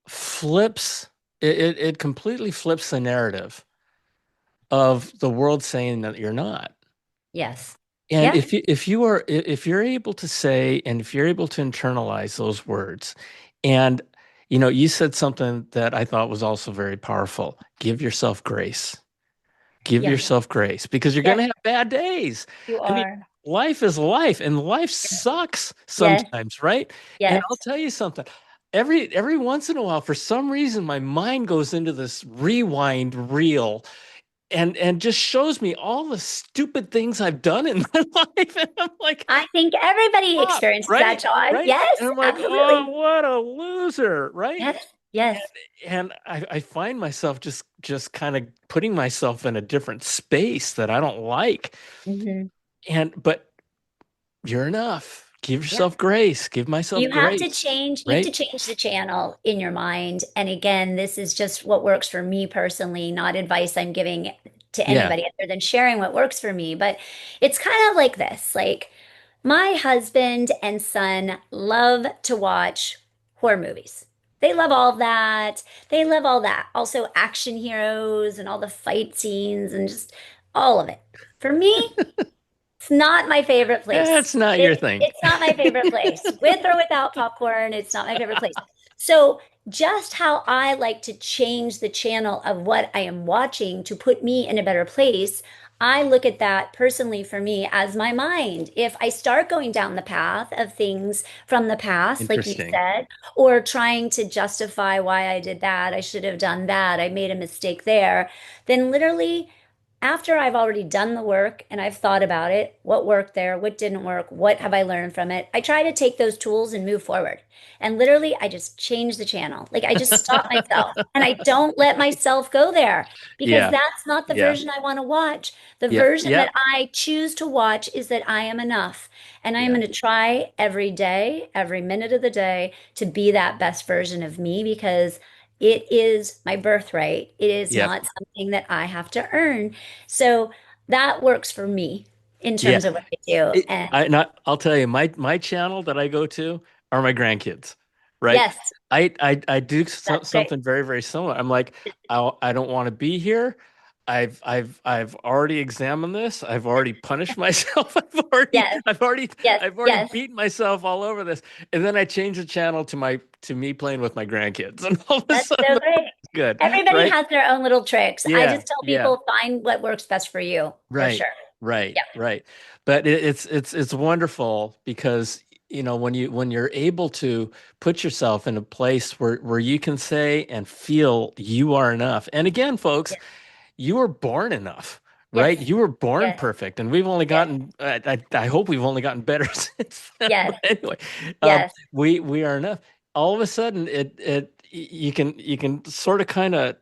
[SPEAKER 1] flips it completely flips the narrative of the world saying that you're not.
[SPEAKER 2] Yes.
[SPEAKER 1] And
[SPEAKER 2] Yeah.
[SPEAKER 1] if you're able to say and if you're able to internalize those words, and you said something that I thought was also very powerful. Give yourself grace. Give
[SPEAKER 2] Yeah.
[SPEAKER 1] yourself grace because you're going
[SPEAKER 2] Yes,
[SPEAKER 1] to have bad days.
[SPEAKER 2] you
[SPEAKER 1] I mean,
[SPEAKER 2] are.
[SPEAKER 1] life is life and life sucks
[SPEAKER 2] Yes.
[SPEAKER 1] sometimes, right? And I'll
[SPEAKER 2] Yes.
[SPEAKER 1] tell you something. Every once in a while, for some reason, my mind goes into this rewind reel and just shows me all the stupid things I've done in my life. And I'm like,
[SPEAKER 2] I think everybody
[SPEAKER 1] stop,
[SPEAKER 2] experiences that,
[SPEAKER 1] right?
[SPEAKER 2] John.
[SPEAKER 1] Right? And
[SPEAKER 2] Yes,
[SPEAKER 1] I'm like, oh,
[SPEAKER 2] absolutely.
[SPEAKER 1] what a loser, right?
[SPEAKER 2] Yes. Yes.
[SPEAKER 1] And I find myself just kind of putting myself in a different space that I don't like.
[SPEAKER 2] Hmm.
[SPEAKER 1] But you're enough. Give
[SPEAKER 2] Yeah.
[SPEAKER 1] yourself grace. Give myself grace,
[SPEAKER 2] You have to
[SPEAKER 1] right?
[SPEAKER 2] change the channel in your mind. And again, this is just what works for me personally, not advice I'm giving to
[SPEAKER 1] Yeah,
[SPEAKER 2] anybody other than sharing what works for me. But it's kind of like this. Like my husband and son love to watch horror movies. They love all of that. They love all that. Also action heroes and all the fight scenes and just all of it. For me, it's not my favorite place.
[SPEAKER 1] that's not your
[SPEAKER 2] It,
[SPEAKER 1] thing.
[SPEAKER 2] it's not my favorite place. With or without popcorn, it's not my favorite place. So, just how I like to change the channel of what I am watching to put me in a better place, I look at that personally for me as my mind. If I start going down the path of things from the past, like you
[SPEAKER 1] Interesting.
[SPEAKER 2] said, or trying to justify why I did that, I should have done that, I made a mistake there, then literally after I've already done the work and I've thought about it, what worked there, what didn't work, what have I learned from it, I try to take those tools and move forward. And literally, I just change the channel. Like I just stop myself and I don't let myself go there because
[SPEAKER 1] Yeah,
[SPEAKER 2] that's not the
[SPEAKER 1] yeah,
[SPEAKER 2] version I want to watch. The
[SPEAKER 1] yep,
[SPEAKER 2] version that
[SPEAKER 1] yep,
[SPEAKER 2] I choose to watch is that I am enough. And I am
[SPEAKER 1] yeah,
[SPEAKER 2] going to try every day, every minute of the day to be that best version of me because it is my birthright. It is
[SPEAKER 1] yep,
[SPEAKER 2] not something that I have to earn. So that works for me in
[SPEAKER 1] yeah.
[SPEAKER 2] terms of what I do. And
[SPEAKER 1] I'll tell you, my channel that I go to are my grandkids, right?
[SPEAKER 2] yes,
[SPEAKER 1] I do
[SPEAKER 2] that's great.
[SPEAKER 1] something very, very similar. I'm like, I don't want to be here. I've already examined this. I've already punished myself.
[SPEAKER 2] Yes, yes,
[SPEAKER 1] I've already
[SPEAKER 2] yes.
[SPEAKER 1] beaten myself all over this. And then I change the channel to me playing with my grandkids, and all of a
[SPEAKER 2] That's
[SPEAKER 1] sudden
[SPEAKER 2] so great.
[SPEAKER 1] it's good,
[SPEAKER 2] Everybody
[SPEAKER 1] right?
[SPEAKER 2] has their own little tricks. I
[SPEAKER 1] Yeah,
[SPEAKER 2] just tell
[SPEAKER 1] yeah.
[SPEAKER 2] people find what works best for you, for
[SPEAKER 1] Right,
[SPEAKER 2] sure.
[SPEAKER 1] right,
[SPEAKER 2] Yeah.
[SPEAKER 1] right. But it's wonderful because when you're able to put yourself in a place where you can say and feel you are enough. And again, folks,
[SPEAKER 2] Yes,
[SPEAKER 1] you were born enough, right?
[SPEAKER 2] yes,
[SPEAKER 1] You were born
[SPEAKER 2] yes,
[SPEAKER 1] perfect, and we've only
[SPEAKER 2] yes,
[SPEAKER 1] gotten. I hope we've only gotten better since then.
[SPEAKER 2] yes,
[SPEAKER 1] But anyway,
[SPEAKER 2] yes.
[SPEAKER 1] we are enough. All of a sudden, you can sort of kind of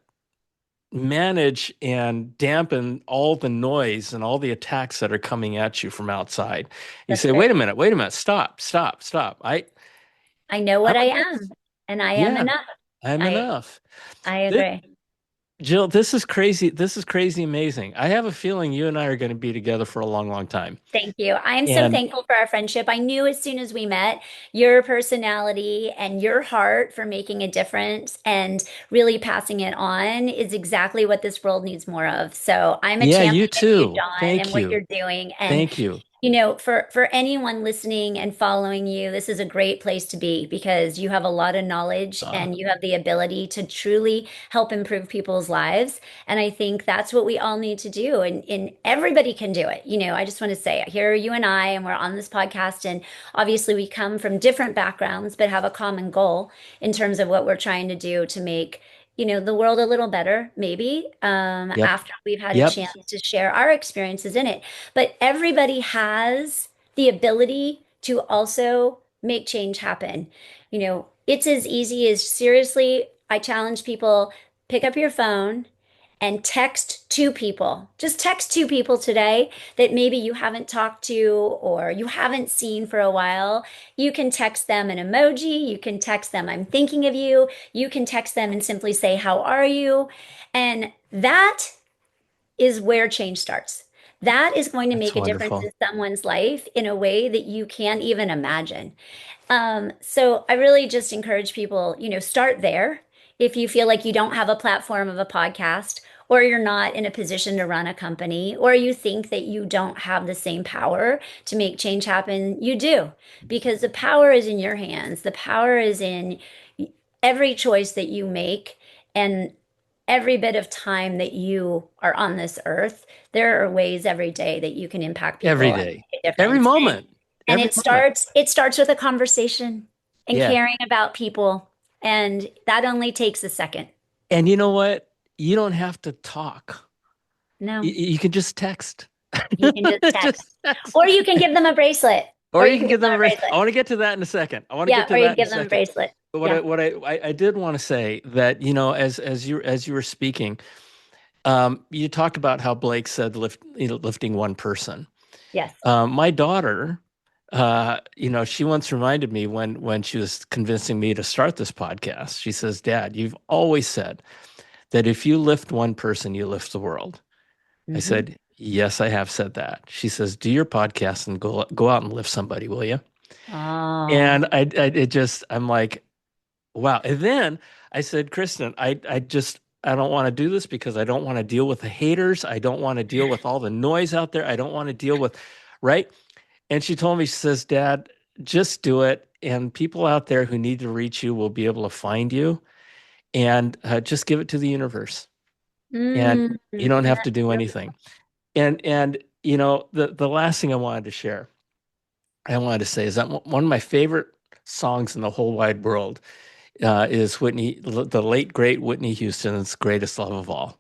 [SPEAKER 1] manage and dampen all the noise and all the attacks that are coming at you from outside. You
[SPEAKER 2] That's
[SPEAKER 1] say,
[SPEAKER 2] great.
[SPEAKER 1] wait a minute, stop, stop, stop.
[SPEAKER 2] I know what
[SPEAKER 1] I'm
[SPEAKER 2] I
[SPEAKER 1] enough.
[SPEAKER 2] am, and I am
[SPEAKER 1] Yeah,
[SPEAKER 2] enough.
[SPEAKER 1] I'm
[SPEAKER 2] I
[SPEAKER 1] enough.
[SPEAKER 2] I
[SPEAKER 1] This,
[SPEAKER 2] agree.
[SPEAKER 1] Jill, this is crazy. This is crazy amazing. I have a feeling you and I are going to be together for a long, long time.
[SPEAKER 2] Thank you. I'm so
[SPEAKER 1] And
[SPEAKER 2] thankful for our friendship. I knew as soon as we met your personality and your heart for making a difference and really passing it on is exactly what this world needs more of. So I'm a
[SPEAKER 1] yeah, you
[SPEAKER 2] champion of you,
[SPEAKER 1] too.
[SPEAKER 2] John, and
[SPEAKER 1] Thank
[SPEAKER 2] what
[SPEAKER 1] you.
[SPEAKER 2] you're doing. And
[SPEAKER 1] Thank you.
[SPEAKER 2] For anyone listening and following you, this is a great place to be because you have a lot of knowledge
[SPEAKER 1] Uh,
[SPEAKER 2] and you have the ability to truly help improve people's lives. And I think that's what we all need to do. And everybody can do it. I just want to say, here are you and I, and we're on this podcast. And obviously, we come from different backgrounds, but have a common goal in terms of what we're trying to do to make the world a little better, maybe,
[SPEAKER 1] yep.
[SPEAKER 2] after we've had a
[SPEAKER 1] Yep.
[SPEAKER 2] chance to share our experiences in it. But everybody has the ability to also make change happen. It's as easy as seriously, I challenge people, pick up your phone and text two people. Just text two people today that maybe you haven't talked to or you haven't seen for a while. You can text them an emoji. You can text them, I'm thinking of you. You can text them and simply say, how are you? And that is where change starts. That is going to
[SPEAKER 1] That's
[SPEAKER 2] make a difference in
[SPEAKER 1] wonderful.
[SPEAKER 2] someone's life in a way that you can't even imagine. So I really just encourage people, start there. If you feel like you don't have a platform of a podcast, or you're not in a position to run a company, or you think that you don't have the same power to make change happen, you do, because the power is in your hands. The power is in every choice that you make. And every bit of time that you are on this earth, there are ways every day that you can impact
[SPEAKER 1] Every
[SPEAKER 2] people and
[SPEAKER 1] day,
[SPEAKER 2] make a
[SPEAKER 1] every
[SPEAKER 2] difference.
[SPEAKER 1] moment,
[SPEAKER 2] And
[SPEAKER 1] every
[SPEAKER 2] it
[SPEAKER 1] moment.
[SPEAKER 2] starts with a conversation and
[SPEAKER 1] Yeah.
[SPEAKER 2] caring about people. And that only takes a second.
[SPEAKER 1] And you know what? You don't have to talk.
[SPEAKER 2] No,
[SPEAKER 1] You can just text.
[SPEAKER 2] you can just text.
[SPEAKER 1] Just text.
[SPEAKER 2] Or you can give them a bracelet.
[SPEAKER 1] Or
[SPEAKER 2] Or
[SPEAKER 1] you
[SPEAKER 2] you
[SPEAKER 1] can
[SPEAKER 2] can give
[SPEAKER 1] give
[SPEAKER 2] them
[SPEAKER 1] them a
[SPEAKER 2] a
[SPEAKER 1] raise.
[SPEAKER 2] bracelet.
[SPEAKER 1] I want to get to that in a second. I want to
[SPEAKER 2] Yeah,
[SPEAKER 1] get
[SPEAKER 2] or
[SPEAKER 1] to
[SPEAKER 2] you
[SPEAKER 1] that
[SPEAKER 2] can
[SPEAKER 1] in a
[SPEAKER 2] give them a
[SPEAKER 1] second.
[SPEAKER 2] bracelet.
[SPEAKER 1] But
[SPEAKER 2] Yeah.
[SPEAKER 1] I did want to say that, as you were speaking, you talked about how Blake said lifting one person.
[SPEAKER 2] Yes.
[SPEAKER 1] My daughter, she once reminded me when she was convincing me to start this podcast. She says, "Dad, you've always said that if you lift one person, you lift the world." I
[SPEAKER 2] Hmm.
[SPEAKER 1] said, "Yes, I have said that." She says, "Do your podcast and go out and lift somebody, will you?"
[SPEAKER 2] Oh,
[SPEAKER 1] And I'm like, wow. And then I said, "Kristen, I don't want to do this because I don't want to deal with the haters. I don't want to deal with all the noise out there. I don't want to deal with, right?" And she told me, she says, "Dad, just do it. And people out there who need to reach you will be able to find you, and just give it to the universe. And you don't have to
[SPEAKER 2] that's
[SPEAKER 1] do
[SPEAKER 2] really,
[SPEAKER 1] anything." And the last thing I wanted to say is that one of my favorite songs in the whole wide world is the late great Whitney Houston's "Greatest Love of All."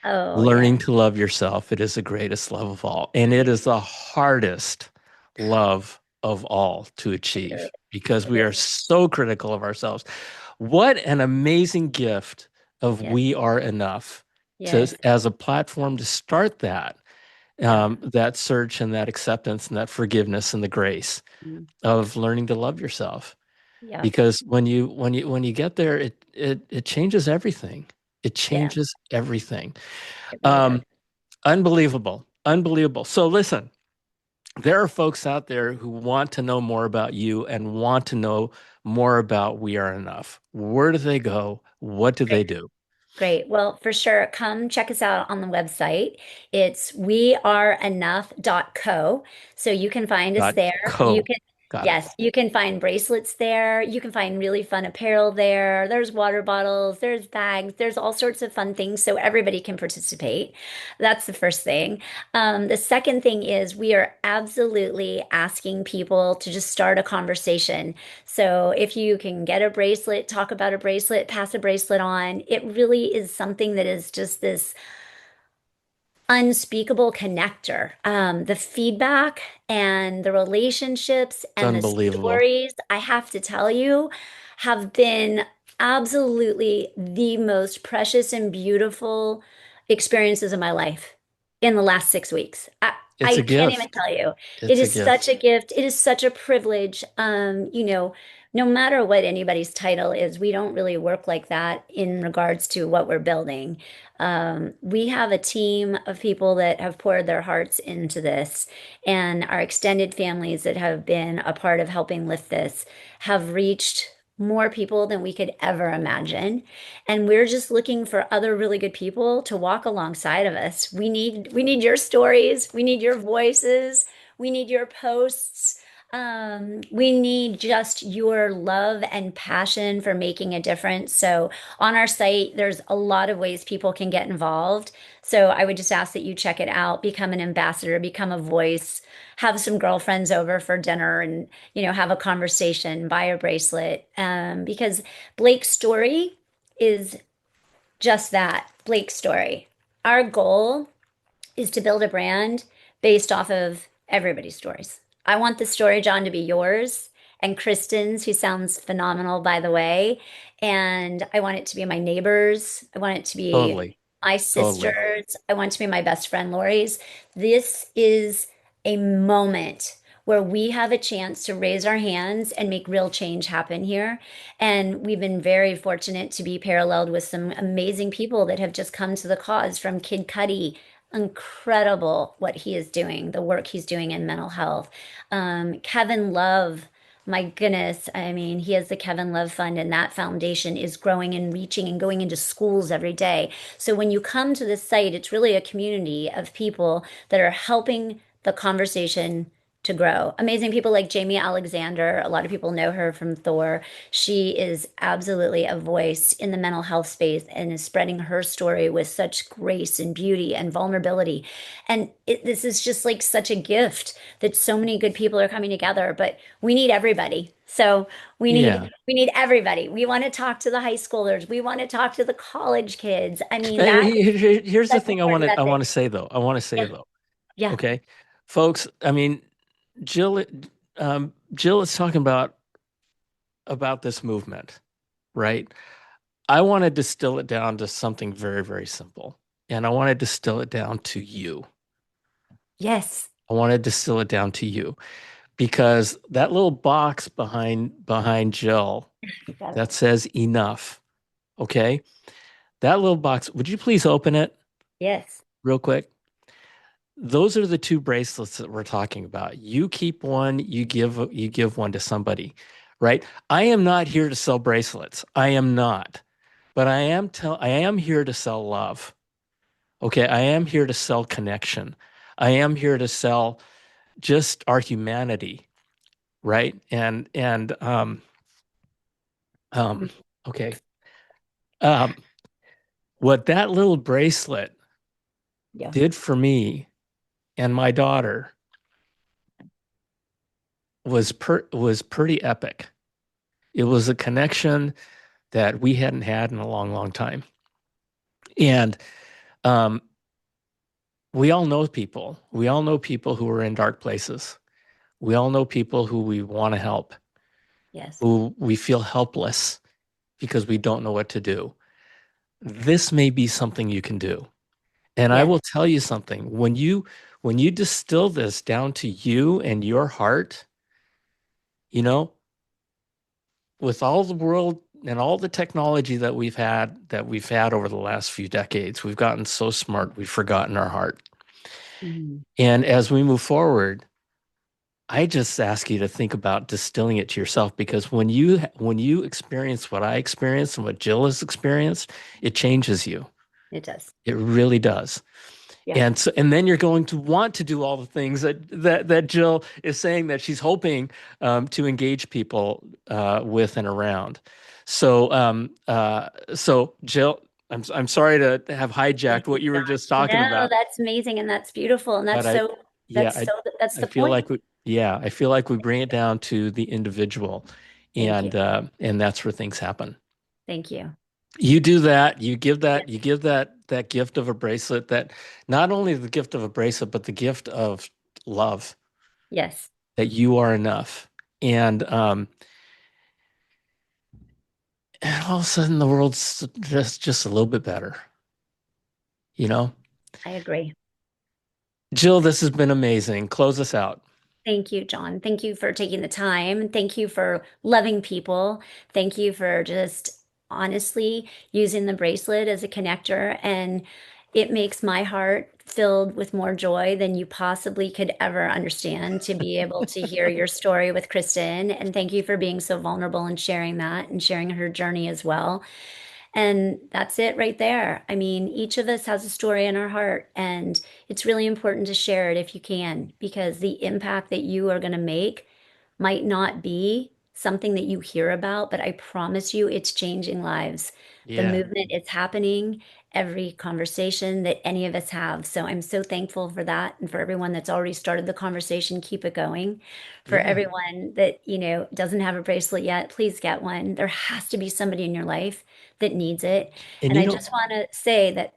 [SPEAKER 2] oh, yes.
[SPEAKER 1] Learning to love yourself, it is the greatest love of all. And it is the hardest love of all to
[SPEAKER 2] It really,
[SPEAKER 1] achieve because
[SPEAKER 2] it
[SPEAKER 1] we are
[SPEAKER 2] is.
[SPEAKER 1] so critical of ourselves. What an amazing gift of
[SPEAKER 2] Yes.
[SPEAKER 1] we are enough to
[SPEAKER 2] Yes.
[SPEAKER 1] as a platform to start
[SPEAKER 2] Yep.
[SPEAKER 1] that search and that acceptance and that forgiveness and the grace
[SPEAKER 2] Mm.
[SPEAKER 1] of learning to love yourself.
[SPEAKER 2] Yep.
[SPEAKER 1] Because when you get there, it changes everything. It
[SPEAKER 2] Yeah,
[SPEAKER 1] changes everything.
[SPEAKER 2] it really does.
[SPEAKER 1] Um, Unbelievable. Unbelievable. So listen, there are folks out there who want to know more about you and want to know more about We Are Enough. Where do they go? What do they do?
[SPEAKER 2] Great. Well, for sure, come check us out on the website. It's weareenough.co. So you can find us
[SPEAKER 1] Dot
[SPEAKER 2] there. You
[SPEAKER 1] co.
[SPEAKER 2] can,
[SPEAKER 1] Got it.
[SPEAKER 2] yes, you can find bracelets there. You can find really fun apparel there. There's water bottles, there's bags, there's all sorts of fun things so everybody can participate. That's the first thing. The second thing is we are absolutely asking people to just start a conversation. So if you can get a bracelet, talk about a bracelet, pass a bracelet on, it really is something that is just this unspeakable connector. The feedback and the relationships
[SPEAKER 1] It's
[SPEAKER 2] and the
[SPEAKER 1] unbelievable.
[SPEAKER 2] stories, I have to tell you, have been absolutely the most precious and beautiful experiences of my life in the last 6 weeks.
[SPEAKER 1] It's
[SPEAKER 2] I
[SPEAKER 1] a
[SPEAKER 2] can't even
[SPEAKER 1] gift.
[SPEAKER 2] tell you. It
[SPEAKER 1] It's a
[SPEAKER 2] is such
[SPEAKER 1] gift.
[SPEAKER 2] a gift. It is such a privilege. No matter what anybody's title is, we don't really work like that in regards to what we're building. We have a team of people that have poured their hearts into this, and our extended families that have been a part of helping lift this have reached more people than we could ever imagine. And we're just looking for other really good people to walk alongside of us. We need your stories, we need your voices. We need your posts. We need just your love and passion for making a difference. So on our site, there's a lot of ways people can get involved. So I would just ask that you check it out, become an ambassador, become a voice, have some girlfriends over for dinner and, have a conversation, buy a bracelet. Because Blake's story is just that, Blake's story. Our goal is to build a brand based off of everybody's stories. I want the story, John, to be yours and Kristen's, who sounds phenomenal, by the way. And I want it to be my neighbors. I want it to be
[SPEAKER 1] Totally.
[SPEAKER 2] my
[SPEAKER 1] Totally.
[SPEAKER 2] sisters. I want it to be my best friend Lori's. This is a moment where we have a chance to raise our hands and make real change happen here. And we've been very fortunate to be paralleled with some amazing people that have just come to the cause, from Kid Cudi. Incredible what he is doing, the work he's doing in mental health. Kevin Love, my goodness, I mean, he has the Kevin Love Fund, and that foundation is growing and reaching and going into schools every day. So when you come to this site, it's really a community of people that are helping the conversation to grow. Amazing people like Jamie Alexander. A lot of people know her from Thor. She is absolutely a voice in the mental health space and is spreading her story with such grace and beauty and vulnerability. And this is just like such a gift that so many good people are coming together, but we need everybody. So we need
[SPEAKER 1] Yeah.
[SPEAKER 2] we need everybody. We want to talk to the high schoolers. We want to talk to the college kids. I mean,
[SPEAKER 1] Here's the
[SPEAKER 2] that's
[SPEAKER 1] thing
[SPEAKER 2] important
[SPEAKER 1] I want to
[SPEAKER 2] message.
[SPEAKER 1] say though. I want to say
[SPEAKER 2] Yeah.
[SPEAKER 1] though.
[SPEAKER 2] Yeah.
[SPEAKER 1] Okay. Folks, I mean, Jill Jill is talking about this movement, right? I want to distill it down to something very, very simple. And I want to distill it down to you.
[SPEAKER 2] Yes.
[SPEAKER 1] I want to distill it down to you because that little box behind Jill
[SPEAKER 2] Got
[SPEAKER 1] that says enough, okay? That little box, would you please open it
[SPEAKER 2] Yes.
[SPEAKER 1] real quick? Those are the two bracelets that we're talking about. You keep one, you give one to somebody, right? I am not here to sell bracelets. I am not. But I am here to sell love. Okay, I am here to sell connection. I am here to sell just our humanity, right? Um okay. Um what that little bracelet
[SPEAKER 2] Yeah.
[SPEAKER 1] did for me and my daughter was pretty epic. It was a connection that we hadn't had in a long, long time. And um, we all know people. We all know people who are in dark places. We all know people who we want to help,
[SPEAKER 2] Yes.
[SPEAKER 1] who we feel helpless because we don't know what to do. This may be something you can do. And I
[SPEAKER 2] Yes.
[SPEAKER 1] will tell you something. When you distill this down to you and your heart, you know, with all the world and all the technology that we've had over the last few decades, we've gotten so smart, we've forgotten our heart.
[SPEAKER 2] Mhm.
[SPEAKER 1] And as we move forward, I just ask you to think about distilling it to yourself because when you experience what I experienced and what Jill has experienced, it changes you.
[SPEAKER 2] It does.
[SPEAKER 1] It really does.
[SPEAKER 2] Yeah.
[SPEAKER 1] And then you're going to want to do all the things that Jill is saying that she's hoping to engage people with and around. So Jill, I'm sorry to have hijacked
[SPEAKER 2] Thank you,
[SPEAKER 1] what you were
[SPEAKER 2] John.
[SPEAKER 1] just talking
[SPEAKER 2] No,
[SPEAKER 1] about,
[SPEAKER 2] that's amazing and that's beautiful. And
[SPEAKER 1] but I yeah
[SPEAKER 2] that's so, that's
[SPEAKER 1] I
[SPEAKER 2] the
[SPEAKER 1] feel
[SPEAKER 2] point.
[SPEAKER 1] like I feel like we bring it down to the individual,
[SPEAKER 2] Thank you.
[SPEAKER 1] and that's where things happen.
[SPEAKER 2] Thank you.
[SPEAKER 1] You do that,
[SPEAKER 2] Yeah.
[SPEAKER 1] you give that gift of a bracelet, that not only the gift of a bracelet, but the gift of love,
[SPEAKER 2] Yes,
[SPEAKER 1] that you are enough. And all of a sudden the world's just a little bit better, you know?
[SPEAKER 2] I agree.
[SPEAKER 1] Jill, this has been amazing. Close us out.
[SPEAKER 2] Thank you, John. Thank you for taking the time. Thank you for loving people. Thank you for just honestly using the bracelet as a connector. And it makes my heart filled with more joy than you possibly could ever understand to be able to hear your story with Kristen. And thank you for being so vulnerable and sharing that and sharing her journey as well. And that's it right there. I mean, each of us has a story in our heart, and it's really important to share it if you can, because the impact that you are going to make might not be something that you hear about, but I promise you it's changing lives. The
[SPEAKER 1] Yeah.
[SPEAKER 2] movement is happening, every conversation that any of us have. So I'm so thankful for that. And for everyone that's already started the conversation, keep it going. For
[SPEAKER 1] Yeah.
[SPEAKER 2] everyone that, doesn't have a bracelet yet, please get one. There has to be somebody in your life that needs it.
[SPEAKER 1] And
[SPEAKER 2] And
[SPEAKER 1] you
[SPEAKER 2] I
[SPEAKER 1] know,
[SPEAKER 2] just want to say that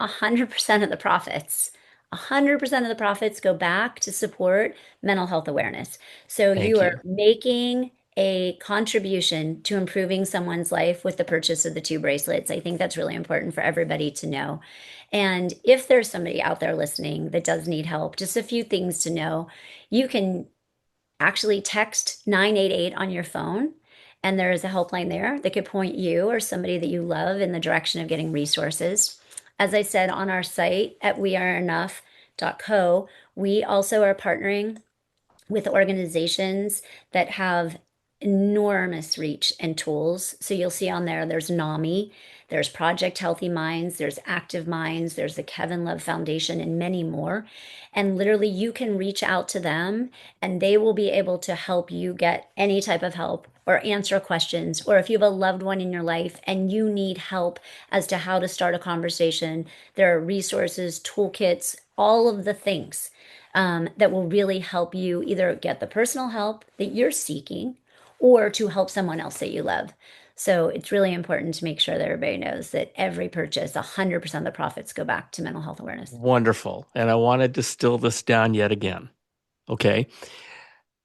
[SPEAKER 2] 100% of the profits, 100% of the profits go back to support mental health awareness. So you
[SPEAKER 1] thank
[SPEAKER 2] are
[SPEAKER 1] you.
[SPEAKER 2] making a contribution to improving someone's life with the purchase of the two bracelets. I think that's really important for everybody to know. And if there's somebody out there listening that does need help, just a few things to know. You can actually text 988 on your phone, and there is a helpline there that could point you or somebody that you love in the direction of getting resources. As I said on our site at weareenough.co, we also are partnering with organizations that have enormous reach and tools. So you'll see on there, there's NAMI, there's Project Healthy Minds, there's Active Minds, there's the Kevin Love Foundation, and many more. And literally, you can reach out to them and they will be able to help you get any type of help or answer questions. Or if you have a loved one in your life and you need help as to how to start a conversation, there are resources, toolkits, all of the things that will really help you either get the personal help that you're seeking or to help someone else that you love. So it's really important to make sure that everybody knows that every purchase, 100% of the profits go back to mental health awareness.
[SPEAKER 1] Wonderful. And I want to distill this down yet again. Okay.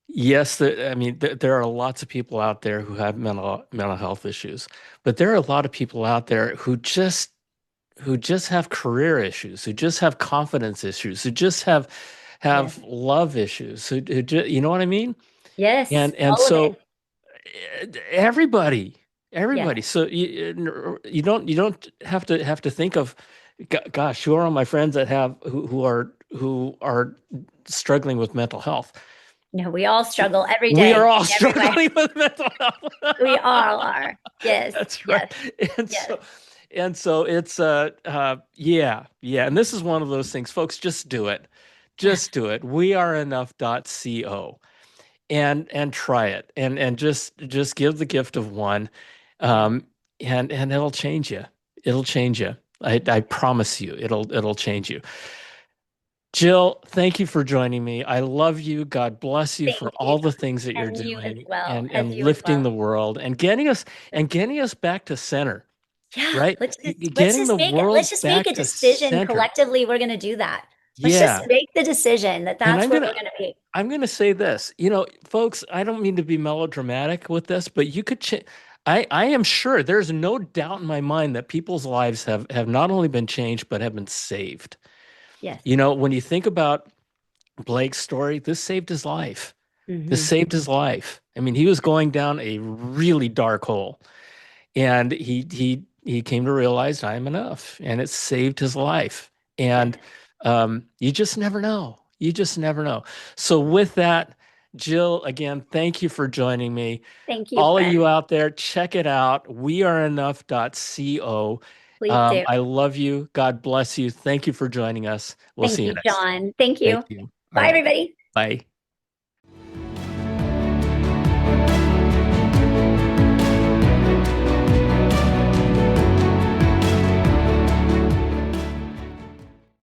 [SPEAKER 1] Yes, I mean, there are lots of people out there who have mental health issues, but there are a lot of people out there who just have career issues, who just have confidence issues, who just have
[SPEAKER 2] Yes.
[SPEAKER 1] love issues, you know what I mean?
[SPEAKER 2] Yes,
[SPEAKER 1] And
[SPEAKER 2] all of it.
[SPEAKER 1] so everybody,
[SPEAKER 2] Yes.
[SPEAKER 1] everybody. So you don't have to think of, gosh, who are all my friends that have who are struggling with mental health?
[SPEAKER 2] No, we all struggle every
[SPEAKER 1] We are
[SPEAKER 2] day
[SPEAKER 1] all
[SPEAKER 2] in every way.
[SPEAKER 1] struggling with mental
[SPEAKER 2] We
[SPEAKER 1] health.
[SPEAKER 2] all are. Yes,
[SPEAKER 1] That's right.
[SPEAKER 2] yes,
[SPEAKER 1] And
[SPEAKER 2] yes.
[SPEAKER 1] so and so it's yeah, yeah. And this is one of those things, folks, just do it. Just do it. Weareenough.co and try it and just give the gift of one.
[SPEAKER 2] Yeah.
[SPEAKER 1] Um and it'll change you. It'll change you. I promise you it'll change you. Jill, thank you for joining me. I love you. God bless you for
[SPEAKER 2] Thank you.
[SPEAKER 1] all the things that you're
[SPEAKER 2] And you as
[SPEAKER 1] doing
[SPEAKER 2] well,
[SPEAKER 1] and
[SPEAKER 2] as you as
[SPEAKER 1] lifting
[SPEAKER 2] well.
[SPEAKER 1] the world and getting us back to center,
[SPEAKER 2] Yeah,
[SPEAKER 1] right?
[SPEAKER 2] let's
[SPEAKER 1] Getting
[SPEAKER 2] just
[SPEAKER 1] the
[SPEAKER 2] make it. Let's
[SPEAKER 1] world
[SPEAKER 2] just make
[SPEAKER 1] back
[SPEAKER 2] a
[SPEAKER 1] to
[SPEAKER 2] decision
[SPEAKER 1] center.
[SPEAKER 2] collectively. We're going to do that. Let's just
[SPEAKER 1] Yeah.
[SPEAKER 2] make the decision that
[SPEAKER 1] And
[SPEAKER 2] that's where we're going to be.
[SPEAKER 1] I'm gonna say this, folks, I don't mean to be melodramatic with this, but you could I am sure there's no doubt in my mind that people's lives have not only been changed but have been saved.
[SPEAKER 2] Yes.
[SPEAKER 1] When you think about Blake's story, this saved his life. This
[SPEAKER 2] Hmm.
[SPEAKER 1] saved his life. I mean, he was going down a really dark hole, and he came to realize I am enough, and it saved his life.
[SPEAKER 2] Yes.
[SPEAKER 1] And you just never know. You just never know. So with that, Jill, again, thank you for joining me.
[SPEAKER 2] Thank you,
[SPEAKER 1] All of
[SPEAKER 2] friend.
[SPEAKER 1] you out there, check it out. Weareenough.co.
[SPEAKER 2] Please do.
[SPEAKER 1] I love you. God bless you. Thank you for joining us. We'll
[SPEAKER 2] Thank
[SPEAKER 1] see you
[SPEAKER 2] you,
[SPEAKER 1] next time.
[SPEAKER 2] John. Thank
[SPEAKER 1] Thank
[SPEAKER 2] you.
[SPEAKER 1] you. All
[SPEAKER 2] Bye,
[SPEAKER 1] right.
[SPEAKER 2] everybody.
[SPEAKER 1] Bye.